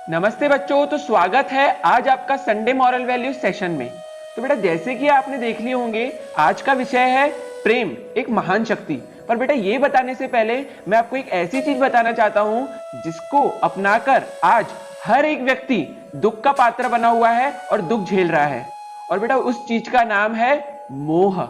नमस्ते बच्चों। तो स्वागत है आज आपका संडे मॉरल वैल्यू सेशन में। तो बेटा जैसे कि आपने देख लिए होंगे आज का विषय है प्रेम एक महान शक्ति। पर बेटा ये बताने से पहले मैं आपको एक ऐसी चीज बताना चाहता हूं जिसको अपनाकर आज हर एक व्यक्ति दुख का पात्र बना हुआ है और दुख झेल रहा है। और बेटा उस चीज का नाम है मोह।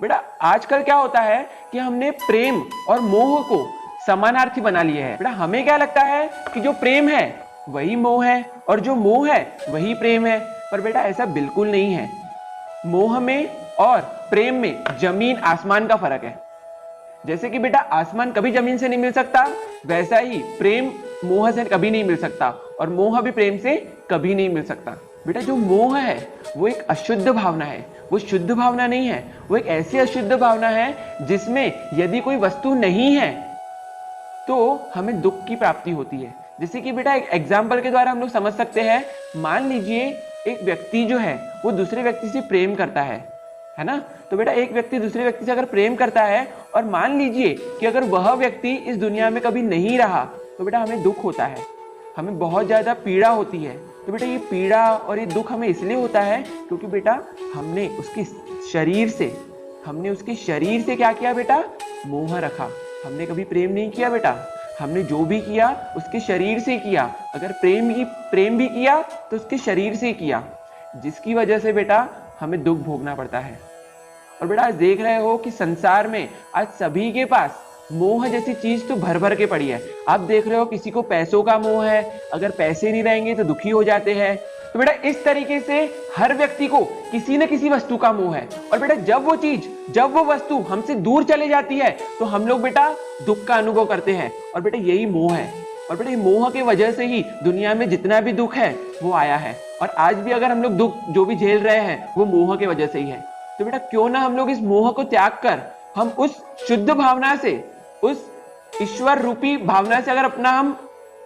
बेटा आजकल क्या होता है कि हमने प्रेम और मोह को समानार्थी बना लिए है। बेटा हमें क्या लगता है कि जो प्रेम है वही मोह है और जो मोह है वही प्रेम है। पर बेटा ऐसा बिल्कुल नहीं है। मोह में और प्रेम में जमीन आसमान का फर्क है। जैसे कि बेटा आसमान कभी जमीन से नहीं मिल सकता, वैसा ही प्रेम मोह से कभी नहीं मिल सकता और मोह भी प्रेम से कभी नहीं मिल सकता। बेटा जो मोह है वो एक अशुद्ध भावना है, वो शुद्ध भावना नहीं है। वो एक ऐसी अशुद्ध भावना है जिसमें यदि कोई वस्तु नहीं है तो हमें दुख की प्राप्ति होती है। जैसे कि बेटा एक एग्जाम्पल के द्वारा हम लोग समझ सकते हैं। मान लीजिए एक व्यक्ति जो है वो दूसरे व्यक्ति से प्रेम करता है ना। तो बेटा एक व्यक्ति दूसरे व्यक्ति से अगर प्रेम करता है और मान लीजिए कि अगर वह व्यक्ति इस दुनिया में कभी नहीं रहा तो बेटा हमें दुख होता है, हमें बहुत ज्यादा पीड़ा होती है। तो बेटा ये पीड़ा और ये दुख हमें इसलिए होता है क्योंकि बेटा हमने उसके शरीर से क्या किया बेटा, मोह रखा। हमने कभी प्रेम नहीं किया बेटा, हमने जो भी किया उसके शरीर से किया। अगर प्रेम भी किया तो उसके शरीर से किया, जिसकी वजह से बेटा हमें दुख भोगना पड़ता है। और बेटा आज देख रहे हो कि संसार में आज सभी के पास मोह जैसी चीज तो भर भर के पड़ी है। आप देख रहे हो किसी को पैसों का मोह है, अगर पैसे नहीं रहेंगे तो दुखी हो जाते हैं। तो बेटा इस तरीके से हर व्यक्ति को किसी न किसी वस्तु का मोह है। और बेटा जब वो वस्तु हमसे दूर चले जाती है तो हम लोग बेटा दुख का अनुभव करते हैं। और बेटा यही मोह है। और बेटा मोह के वजह से ही दुनिया में जितना भी दुख है वो आया है। और आज भी अगर हम लोग दुख जो भी झेल रहे हैं वो मोह के वजह से ही है। तो बेटा क्यों ना हम लोग इस मोह को त्याग कर हम उस शुद्ध भावना से, उस ईश्वर रूपी भावना से अगर अपना हम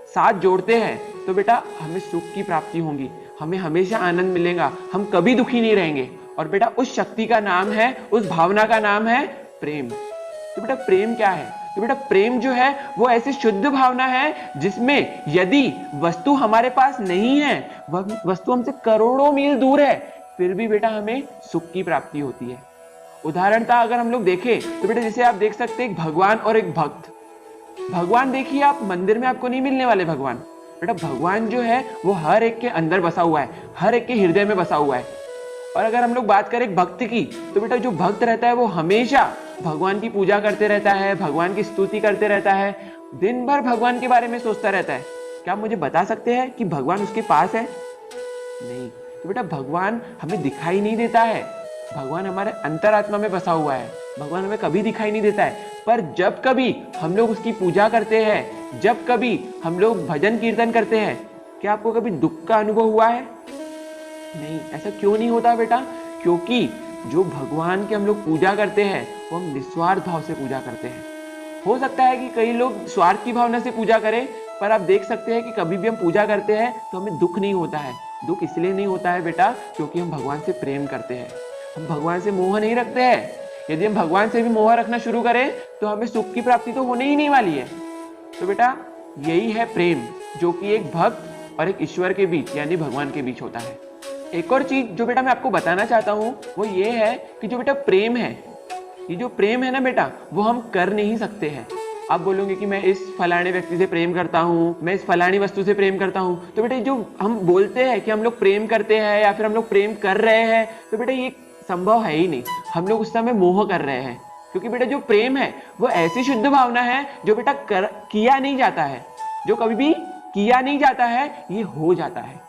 साथ जोड़ते हैं तो बेटा हमें सुख की प्राप्ति होगी, हमें हमेशा आनंद मिलेगा, हम कभी दुखी नहीं रहेंगे। और बेटा उस शक्ति का नाम है, उस भावना का नाम है प्रेम। तो बेटा प्रेम क्या है? तो बेटा प्रेम जो है वो ऐसी शुद्ध भावना है जिसमें यदि वस्तु हमारे पास नहीं है, वह वस्तु हमसे करोड़ों मील दूर है, फिर भी बेटा हमें सुख की प्राप्ति होती है। उदाहरणतः अगर हम लोग देखें तो बेटा जैसे आप देख सकते हैं एक भगवान और एक भक्त। भगवान देखिए आप मंदिर में आपको नहीं मिलने वाले भगवान। बेटा भगवान जो है वो हर एक के अंदर बसा हुआ है, हर एक के हृदय में बसा हुआ है। और अगर हम लोग बात करें भक्त की तो बेटा जो भक्त रहता है वो हमेशा भगवान की पूजा करते रहता है, भगवान की स्तुति करते रहता है, दिन भर भगवान के बारे में सोचता रहता है। क्या आप मुझे बता सकते हैं कि भगवान उसके पास है? नहीं। तो बेटा भगवान हमें दिखाई नहीं देता है, भगवान हमारे अंतरात्मा में बसा हुआ है। भगवान हमें कभी दिखाई नहीं देता है, पर जब कभी हम लोग उसकी पूजा करते हैं, जब कभी हम लोग भजन कीर्तन करते हैं, क्या आपको कभी दुख का अनुभव हुआ है? नहीं। ऐसा क्यों नहीं होता बेटा? क्योंकि जो भगवान की हम लोग पूजा करते हैं वो हम निस्वार्थ भाव से पूजा करते हैं। हो सकता है कि कई लोग स्वार्थ की भावना से पूजा करें, पर आप देख सकते हैं कि कभी भी हम पूजा करते हैं तो हमें दुख नहीं होता है। दुख इसलिए नहीं होता है बेटा क्योंकि हम भगवान से प्रेम करते हैं, हम भगवान से मोह नहीं रखते हैं। यदि हम भगवान से भी मोह रखना शुरू करें तो हमें सुख की प्राप्ति तो होने ही नहीं वाली है। तो बेटा यही है प्रेम, जो कि एक भक्त और एक ईश्वर के बीच यानी भगवान के बीच होता है। एक और चीज जो बेटा मैं आपको बताना चाहता हूं वो ये है कि जो बेटा प्रेम है, ये जो प्रेम है ना बेटा, वो हम कर नहीं सकते हैं। आप बोलोगे कि मैं इस फलाने व्यक्ति से प्रेम करता हूँ, मैं इस फलानी वस्तु से प्रेम करता हूँ। तो बेटा जो हम बोलते हैं कि हम लोग प्रेम करते हैं या फिर हम लोग प्रेम कर रहे हैं, तो बेटा ये संभव है ही नहीं। हम लोग उस समय मोह कर रहे हैं। क्योंकि बेटा जो प्रेम है वो ऐसी शुद्ध भावना है जो बेटा किया नहीं जाता है, जो कभी भी किया नहीं जाता है, ये हो जाता है।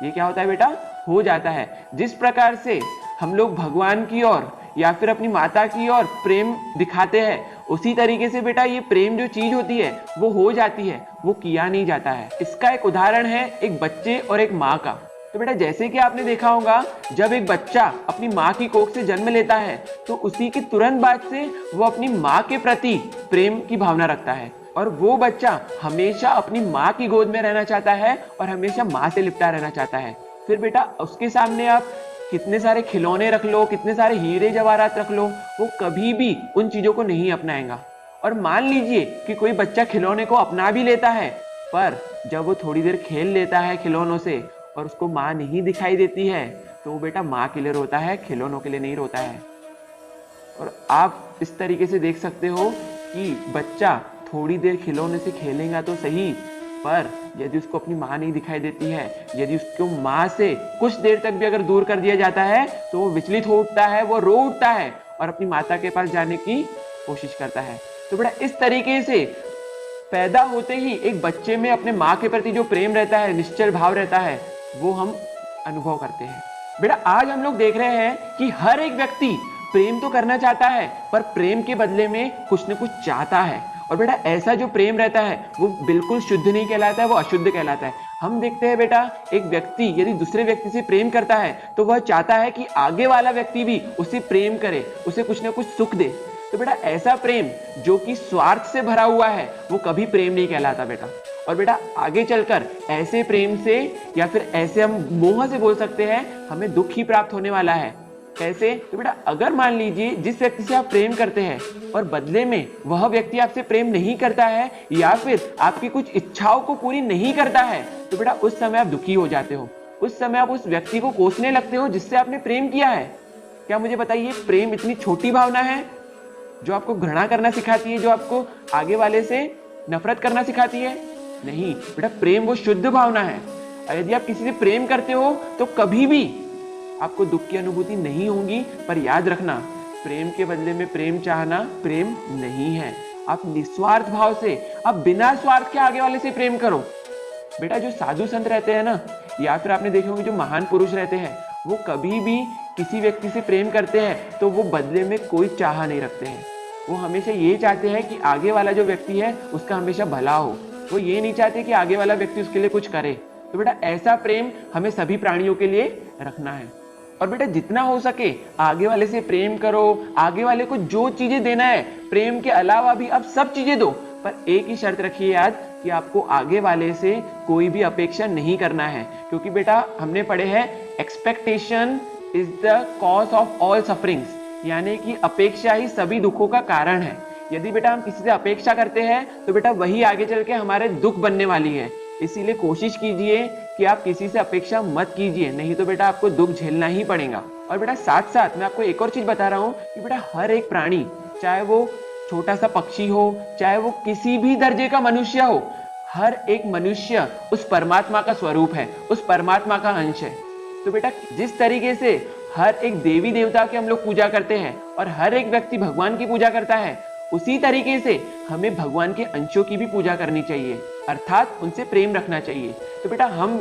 ये क्या होता है बेटा? हो जाता है। जिस प्रकार से हम लोग भगवान की ओर या फिर अपनी माता की ओर प्रेम दिखाते हैं, उसी तरीके से बेटा ये प्रेम जो चीज होती है वो हो जाती है, वो किया नहीं जाता है। इसका एक उदाहरण है एक बच्चे और एक माँ का। तो बेटा जैसे कि आपने देखा होगा जब एक बच्चा अपनी माँ की कोख से जन्म लेता है तो उसी के तुरंत बाद से वो अपनी माँ के प्रति प्रेम की भावना रखता है और वो बच्चा हमेशा अपनी माँ की गोद में रहना चाहता है और हमेशा माँ से लिपटा रहना चाहता है। फिर बेटा उसके सामने आप कितने सारे खिलौने रख लो, कितने सारे हीरे जवाहरात रख लो, वो कभी भी उन चीजों को नहीं अपनाएगा। और मान लीजिए कि कोई बच्चा खिलौने को अपना भी लेता है पर जब वो थोड़ी देर खेल लेता है खिलौनों से और उसको माँ नहीं दिखाई देती है तो वो बेटा माँ के लिए रोता है, खिलौनों के लिए नहीं रोता है। और आप इस तरीके से देख सकते हो कि बच्चा थोड़ी देर खिलौने से खेलेगा तो सही, पर यदि उसको अपनी माँ नहीं दिखाई देती है, यदि उसको माँ से कुछ देर तक भी अगर दूर कर दिया जाता है तो वो विचलित हो उठता है, वो रो उठता है और अपनी माता के पास जाने की कोशिश करता है। तो बेटा इस तरीके से पैदा होते ही एक बच्चे में अपने माँ के प्रति जो प्रेम रहता है, निश्चल भाव रहता है, वो हम अनुभव करते हैं। बेटा आज हम लोग देख रहे हैं कि हर एक व्यक्ति प्रेम तो करना चाहता है पर प्रेम के बदले में कुछ न कुछ चाहता है। और बेटा ऐसा जो प्रेम रहता है वो बिल्कुल शुद्ध नहीं कहलाता है, वो अशुद्ध कहलाता है। हम देखते हैं बेटा एक व्यक्ति यदि दूसरे व्यक्ति से प्रेम करता है तो वह चाहता है कि आगे वाला व्यक्ति भी उसे प्रेम करे, उसे कुछ ना कुछ सुख दे। तो बेटा ऐसा प्रेम जो कि स्वार्थ से भरा हुआ है वो कभी प्रेम नहीं कहलाता बेटा। और बेटा आगे चलकर ऐसे प्रेम से या फिर ऐसे हम मोह से बोल सकते हैं हमें दुख ही प्राप्त होने वाला है। कैसे? तो बेटा अगर मान लीजिए जिस व्यक्ति से आप प्रेम करते हैं और बदले में वह व्यक्ति आपसे प्रेम नहीं करता है या फिर आपकी कुछ इच्छाओं को पूरी नहीं करता है तो बेटा उस समय आप दुखी हो जाते हो, उस समय आप उस व्यक्ति को कोसने लगते हो जिससे आपने प्रेम किया है। क्या मुझे बताइए प्रेम इतनी छोटी भावना है जो आपको घृणा करना सिखाती है, जो आपको आगे वाले से नफरत करना सिखाती है? नहीं बेटा, प्रेम वो शुद्ध भावना है। और यदि आप किसी से प्रेम करते हो तो कभी भी आपको दुख की अनुभूति नहीं होगी। पर याद रखना, प्रेम के बदले में प्रेम चाहना प्रेम नहीं है। आप निस्वार्थ भाव से, आप बिना स्वार्थ के आगे वाले से प्रेम करो। बेटा जो साधु संत रहते हैं ना, या फिर आपने देखे होंगे जो महान पुरुष रहते हैं, वो कभी भी किसी व्यक्ति से प्रेम करते हैं तो वो बदले में कोई चाह नहीं रखते हैं। वो हमेशा ये चाहते हैं कि आगे वाला जो व्यक्ति है उसका हमेशा भला हो। वो ये नहीं चाहते कि आगे वाला व्यक्ति उसके लिए कुछ करे। तो बेटा ऐसा प्रेम हमें सभी प्राणियों के लिए रखना है। और बेटा जितना हो सके आगे वाले से प्रेम करो, आगे वाले को जो चीजें देना है प्रेम के अलावा भी आप सब चीजें दो, पर एक ही शर्त रखिए याद कि आपको आगे वाले से कोई भी अपेक्षा नहीं करना है। क्योंकि बेटा हमने पढ़े हैं expectation is the cause of all sufferings, यानी कि अपेक्षा ही सभी दुखों का कारण है। यदि बेटा हम किसी से अपेक्षा करते हैं तो बेटा वही आगे चल के हमारे दुख बनने वाली है। इसीलिए कोशिश कीजिए कि आप किसी से अपेक्षा मत कीजिए, नहीं तो बेटा आपको दुख झेलना ही पड़ेगा। और बेटा साथ साथ मैं आपको एक और चीज बता रहा हूँ कि बेटा हर एक प्राणी, चाहे वो छोटा सा पक्षी हो, चाहे वो किसी भी दर्जे का मनुष्य हो, हर एक मनुष्य उस परमात्मा का स्वरूप है, उस परमात्मा का अंश है। तो बेटा जिस तरीके से हर एक देवी देवता की हम लोग पूजा करते हैं और हर एक व्यक्ति भगवान की पूजा करता है, उसी तरीके से हमें भगवान के अंशों की भी पूजा करनी चाहिए, अर्थात उनसे प्रेम रखना चाहिए। तो बेटा हम,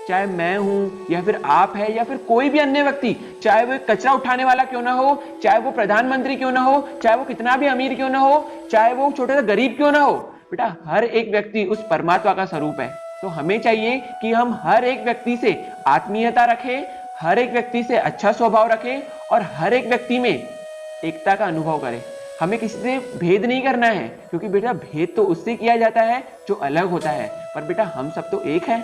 चाहे मैं हूं या फिर आप है या फिर कोई भी अन्य व्यक्ति, चाहे वो कचरा उठाने वाला क्यों ना हो, चाहे वो प्रधानमंत्री क्यों ना हो, चाहे वो कितना भी अमीर क्यों ना हो, चाहे वो छोटा सा गरीब क्यों ना हो, बेटा हर एक व्यक्ति उस परमात्मा का स्वरूप है। तो हमें चाहिए कि हम हर एक व्यक्ति से आत्मीयता रखें, हर एक व्यक्ति से अच्छा स्वभाव रखें और हर एक व्यक्ति में एकता का अनुभव करें। हमें किसी से भेद नहीं करना है, क्योंकि बेटा भेद तो उससे किया जाता है जो अलग होता है, पर बेटा हम सब तो एक हैं,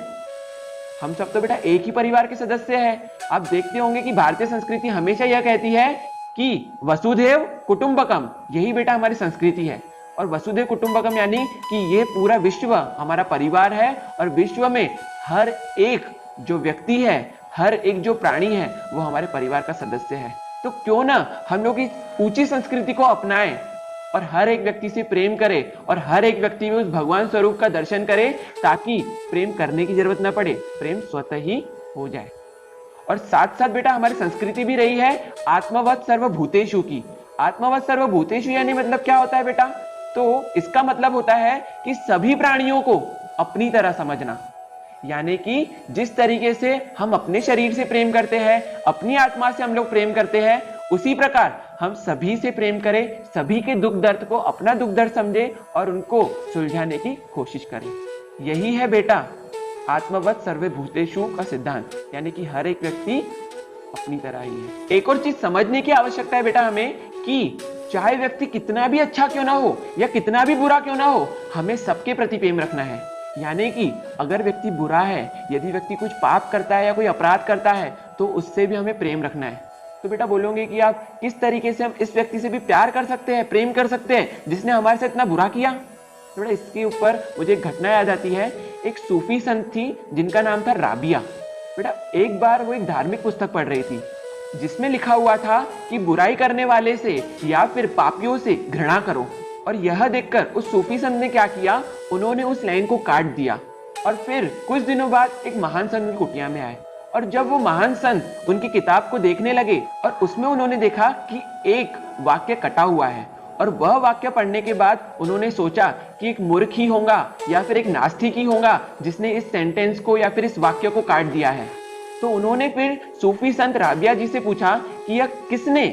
हम सब तो बेटा एक ही परिवार के सदस्य हैं। आप देखते होंगे कि भारतीय संस्कृति हमेशा यह कहती है कि वसुधैव कुटुंबकम, यही बेटा हमारी संस्कृति है। और वसुधैव कुटुंबकम यानी कि ये पूरा विश्व हमारा परिवार है और विश्व में हर एक जो व्यक्ति है, हर एक जो प्राणी है वो हमारे परिवार का सदस्य है। तो क्यों ना हम लोग इस ऊंची संस्कृति को अपनाएं और हर एक व्यक्ति से प्रेम करें और हर एक व्यक्ति में उस भगवान स्वरूप का दर्शन करें, ताकि प्रेम करने की जरूरत ना पड़े, प्रेम स्वतः ही हो जाए। और साथ साथ बेटा हमारी संस्कृति भी रही है आत्मवत् सर्वभूतेषु की। आत्मवत् सर्वभूतेषु यानी मतलब क्या होता है बेटा? तो इसका मतलब होता है कि सभी प्राणियों को अपनी तरह समझना, यानी कि जिस तरीके से हम अपने शरीर से प्रेम करते हैं, अपनी आत्मा से हम लोग प्रेम करते हैं, उसी प्रकार हम सभी से प्रेम करें, सभी के दुख दर्द को अपना दुख दर्द समझे और उनको सुलझाने की कोशिश करें। यही है बेटा आत्मवत् सर्वभूतेषु का सिद्धांत, यानी कि हर एक व्यक्ति अपनी तरह ही है। एक और चीज समझने की आवश्यकता है बेटा हमें कि चाहे व्यक्ति कितना भी अच्छा क्यों ना हो या कितना भी बुरा क्यों ना हो, हमें सबके प्रति प्रेम रखना है। यानी कि अगर व्यक्ति बुरा है, यदि व्यक्ति कुछ पाप करता है या कोई अपराध करता है, तो उससे भी हमें प्रेम रखना है। तो बेटा बोलोगे कि आप किस तरीके से हम इस व्यक्ति से भी प्यार कर सकते हैं, प्रेम कर सकते हैं जिसने हमारे साथ इतना बुरा किया? तो बेटा इसके ऊपर मुझे एक घटना याद आती है। एक सूफी संत थी जिनका नाम था राबिया। बेटा एक बार वो एक धार्मिक पुस्तक पढ़ रही थी जिसमें लिखा हुआ था कि बुराई करने वाले से या फिर पापियों से घृणा करो। और यह देखकर उस सूफी संत ने क्या किया, उन्होंने उस लाइन को काट दिया और फिर कुछ दिनों बाद एक महान संत की कुटिया में आए। और जब वो महान संत उनकी किताब को देखने लगे और उसमें उन्होंने देखा कि एक वाक्य कटा हुआ है, और वह वाक्य पढ़ने के बाद उन्होंने सोचा कि एक मूर्ख ही होगा या फिर एक नास्तिक ही होगा जिसने इस सेंटेंस को या फिर इस वाक्य को काट दिया है। तो उन्होंने फिर सूफी संत राबिया जी से पूछा कि यह किसने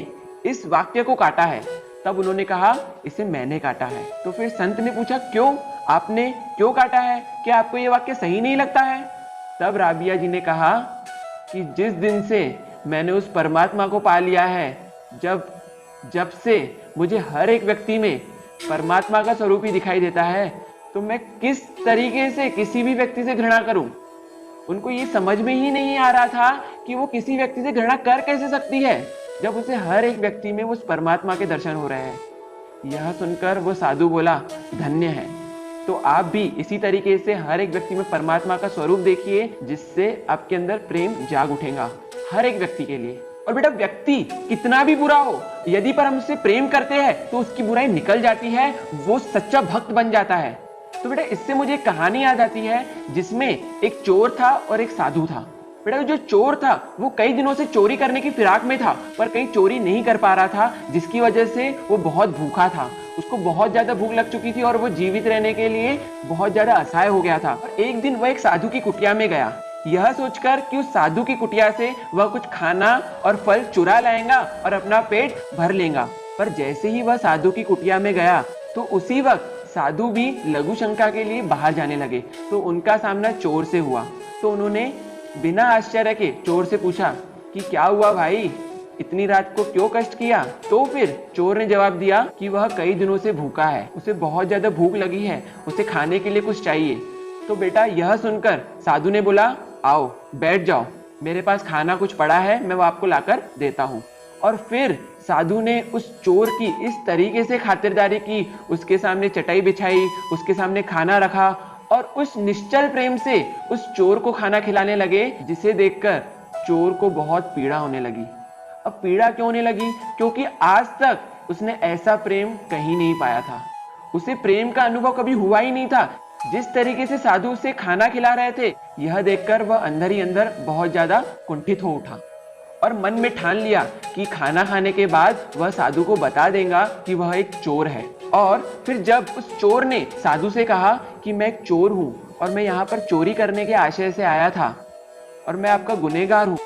इस वाक्य को काटा है। तब उन्होंने कहा, इसे मैंने काटा है। तो फिर संत ने पूछा, क्यों, आपने क्यों काटा है, क्या आपको यह वाक्य सही नहीं लगता है? तब राबिया जी ने कहा कि जिस दिन से मैंने उस परमात्मा को पा लिया है, जब से मुझे हर एक व्यक्ति में परमात्मा का स्वरूप ही दिखाई देता है, तो मैं किस तरीके से किसी भी व्यक्ति से घृणा करूं। उनको ये समझ में ही नहीं आ रहा था कि वो किसी व्यक्ति से घृणा कर कैसे सकती है जब उसे हर एक व्यक्ति में उस परमात्मा के दर्शन हो रहे हैं। यह सुनकर वो साधु बोला, धन्य है। तो आप भी इसी तरीके से हर एक व्यक्ति में परमात्मा का स्वरूप देखिए, जिससे आपके अंदर प्रेम जाग उठेगा हर एक व्यक्ति के लिए। और बेटा व्यक्ति कितना भी बुरा हो, यदि पर हम उससे प्रेम करते हैं तो उसकी बुराई निकल जाती है, वो सच्चा भक्त बन जाता है। तो बेटा इससे मुझे एक कहानी याद आती है जिसमें एक चोर था और एक साधु था। बेटा जो चोर था वो कई दिनों से चोरी करने की फिराक में था, पर कहीं चोरी नहीं कर पा रहा था, जिसकी वजह से वो बहुत भूखा था। उसको बहुत ज्यादा भूख लग चुकी थी और वो जीवित रहने के लिए बहुत ज्यादा असहाय हो गया था। और एक दिन वह एक साधु की कुटिया में गया, यह सोचकर कि उस साधु की कुटिया से वह कुछ खाना और फल चुरा लाएगा और अपना पेट भर लेगा। पर जैसे ही वह साधु की कुटिया में गया तो उसी वक्त साधु भी लघु शंका के लिए बाहर जाने लगे। तो उनका सामना चोर से हुआ। तो उन्होंने बिना आश्चर्य के चोर से पूछा कि क्या हुआ भाई, इतनी रात को क्यों कष्ट किया? तो फिर चोर ने जवाब दिया कि वह कई दिनों से भूखा है, उसे बहुत ज्यादा भूख लगी है, उसे खाने के लिए कुछ चाहिए। तो बेटा यह सुनकर साधु ने बोला, आओ बैठ जाओ, मेरे पास खाना कुछ पड़ा है, मैं वो आपको लाकर देता हूँ। और फिर साधु ने उस चोर की इस तरीके से खातिरदारी की, उसके सामने चटाई बिछाई, उसके सामने खाना रखा और उस निश्चल प्रेम से उस चोर को खाना खिलाने लगे, जिसे देखकर चोर को बहुत पीड़ा होने लगी। अब पीड़ा क्यों होने लगी? क्योंकि आज तक उसने ऐसा प्रेम कहीं नहीं पाया था, उसे प्रेम का अनुभव कभी हुआ ही नहीं था। जिस तरीके से साधु उसे खाना खिला रहे थे, यह देखकर वह अंदर ही अंदर बहुत ज्यादा कुंठित हो उठा और मन में ठान लिया कि खाना खाने के बाद वह साधु को बता देगा कि वह एक चोर है। और फिर जब उस चोर ने साधु से कहा कि मैं एक चोर हूं और मैं यहाँ पर चोरी करने के आशय से आया था और मैं आपका गुनहगार हूं,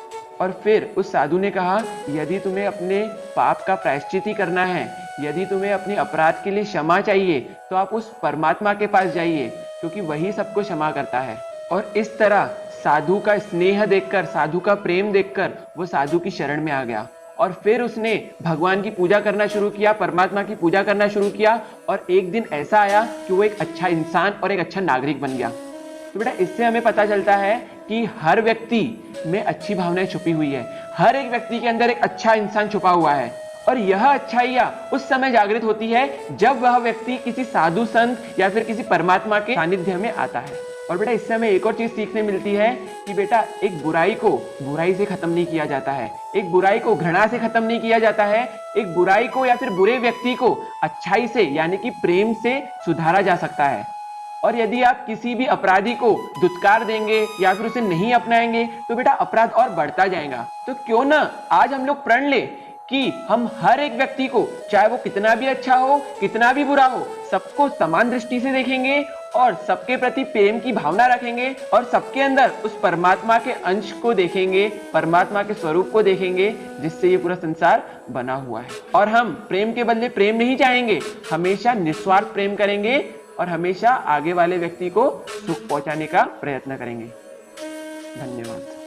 और फिर उस साधु ने कहा, यदि तुम्हें अपने पाप का प्रायश्चित ही करना है, यदि तुम्हें अपने अपराध के लिए क्षमा चाहिए, तो आप उस परमात्मा के पास जाइए, क्योंकि वही सबको क्षमा करता है। और इस तरह साधु का स्नेह देखकर, साधु का प्रेम देखकर वो साधु की शरण में आ गया और फिर उसने भगवान की पूजा करना शुरू किया, परमात्मा की पूजा करना शुरू किया। और एक दिन ऐसा आया कि वो एक अच्छा इंसान और एक अच्छा नागरिक बन गया। तो बेटा इससे हमें पता चलता है कि हर व्यक्ति में अच्छी भावनाएं छुपी हुई है, हर एक व्यक्ति के अंदर एक अच्छा इंसान छुपा हुआ है। और यह अच्छाइयाँ उस समय जागृत होती है जब वह व्यक्ति किसी साधु संत या फिर किसी परमात्मा के सानिध्य में आता है। और बेटा इससे हमें एक और चीज सीखने मिलती है कि बेटा एक बुराई को बुराई से खत्म नहीं किया जाता है, एक बुराई को घृणा से खत्म नहीं किया जाता है, एक बुराई को या फिर बुरे व्यक्ति को अच्छाई से यानी कि प्रेम से सुधारा जा सकता है। और यदि आप किसी भी अपराधी को दुत्कार देंगे या फिर उसे नहीं अपनाएंगे तो बेटा अपराध और बढ़ता जाएगा। तो क्यों ना आज हम लोग प्रण ले कि हम हर एक व्यक्ति को, चाहे वो कितना भी अच्छा हो कितना भी बुरा हो, सबको समान दृष्टि से देखेंगे और सबके प्रति प्रेम की भावना रखेंगे और सबके अंदर उस परमात्मा के अंश को देखेंगे, परमात्मा के स्वरूप को देखेंगे, जिससे ये पूरा संसार बना हुआ है। और हम प्रेम के बदले प्रेम नहीं चाहेंगे, हमेशा निस्वार्थ प्रेम करेंगे और हमेशा आगे वाले व्यक्ति को सुख पहुंचाने का प्रयत्न करेंगे। धन्यवाद।